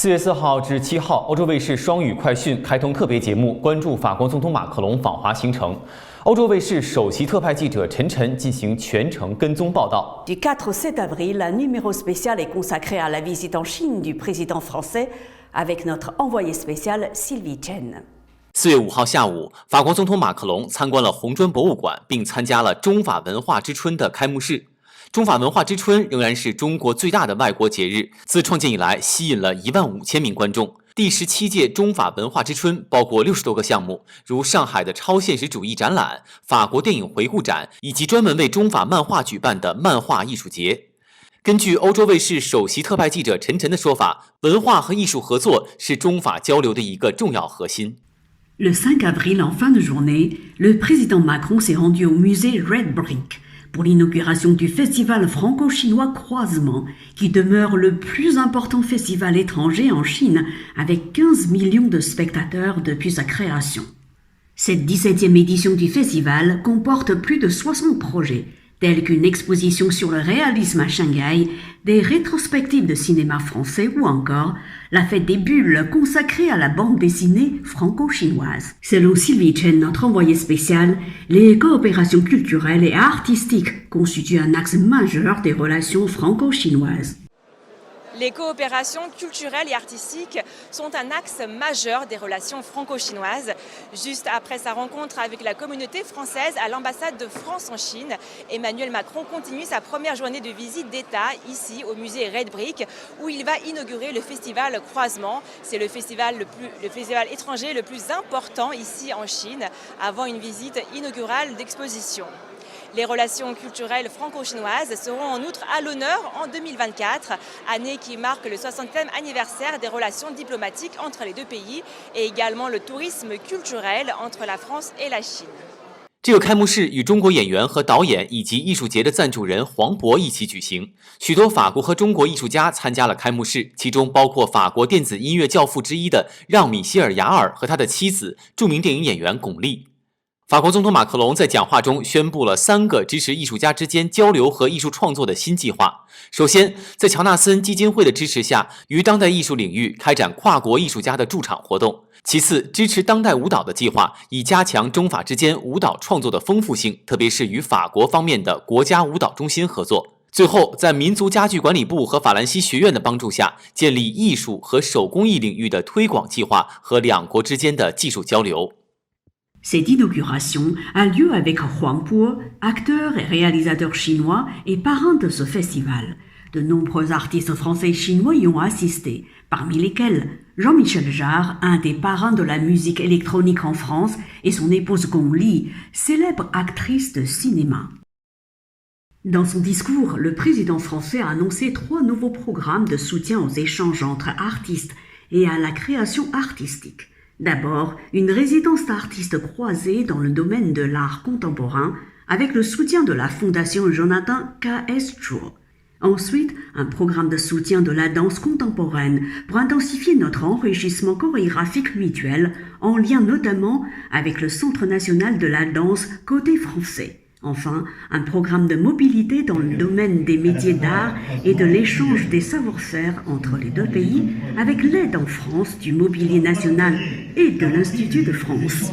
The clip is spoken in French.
4月4号至7号，欧洲卫视双语快讯开通特别节目，关注法国总统马克龙访华行程。欧洲卫视首席特派记者陈晨进行全程跟踪报道。Du 4 au 7 avril, un numéro spécial est consacré à la visite en Chine du président français, avec notre envoyé spécial Sylvie Chen. 4月5号下午，法国总统马克龙参观了红砖博物馆，并参加了中法文化之春的开幕式。中法文化之春仍然是中国最大的外国节日，自创建以来吸引了15000名观众。第17届中法文化之春包括60多个项目，如上海的超现实主义展览、法国电影回顾展，以及专门为中法漫画举办的漫画艺术节。根据欧洲卫视首席特派记者陈晨的说法，文化和艺术合作是中法交流的一个重要核心。Le 5 avril, en fin de journée, le président Macron s'est rendu au musée Red Brick pour l'inauguration du festival franco-chinois Croisement, qui demeure le plus important festival étranger en Chine, avec 15 millions de spectateurs depuis sa création. Cette 17e édition du festival comporte plus de 60 projets, tels qu'une exposition sur le réalisme à Shanghai, des rétrospectives de cinéma français ou encore la fête des bulles consacrée à la bande dessinée franco-chinoise. Selon Sylvie Chen, notre envoyée spéciale, les coopérations culturelles et artistiques constituent un axe majeur des relations franco-chinoises. Les coopérations culturelles et artistiques sont un axe majeur des relations franco-chinoises. Juste après sa rencontre avec la communauté française à l'ambassade de France en Chine, Emmanuel Macron continue sa première journée de visite d'État ici au musée Red Brick où il va inaugurer le festival Croisement. C'est le festival étranger le plus important ici en Chine avant une visite inaugurale d'exposition. Les relations culturelles franco-chinoises seront en outre à l'honneur en 2024, année qui marque le 60e anniversaire des relations diplomatiques entre les deux pays et également le tourisme culturel entre la France et la Chine. 这个开幕式与中国演员和导演以及艺术节的赞助人黄渤一起举行，许多法国和中国艺术家参加了开幕式，其中包括法国电子音乐教父之一的让·米歇尔·雅尔和他的妻子，著名电影演员巩俐。法国总统马克龙在讲话中宣布了3个支持艺术家之间交流和艺术创作的新计划。首先，在乔纳森基金会的支持下，于当代艺术领域开展跨国艺术家的驻场活动。其次，支持当代舞蹈的计划，以加强中法之间舞蹈创作的丰富性，特别是与法国方面的国家舞蹈中心合作。最后，在民族家具管理部和法兰西学院的帮助下，建立艺术和手工艺领域的推广计划和两国之间的技术交流。Cette inauguration a lieu avec Huang Po, acteur et réalisateur chinois et parrain de ce festival. De nombreux artistes français et chinois y ont assisté, parmi lesquels Jean-Michel Jarre, un des parrains de la musique électronique en France, et son épouse Gong Li, célèbre actrice de cinéma. Dans son discours, le président français a annoncé 3 nouveaux programmes de soutien aux échanges entre artistes et à la création artistique. D'abord, une résidence d'artistes croisés dans le domaine de l'art contemporain avec le soutien de la Fondation Jonathan K.S. Cho. Ensuite, un programme de soutien de la danse contemporaine pour intensifier notre enrichissement chorégraphique mutuel en lien notamment avec le Centre national de la danse côté français. Enfin, un programme de mobilité dans le domaine des métiers d'art et de l'échange des savoir-faire entre les deux pays avec l'aide en France du Mobilier national et de l'Institut de France.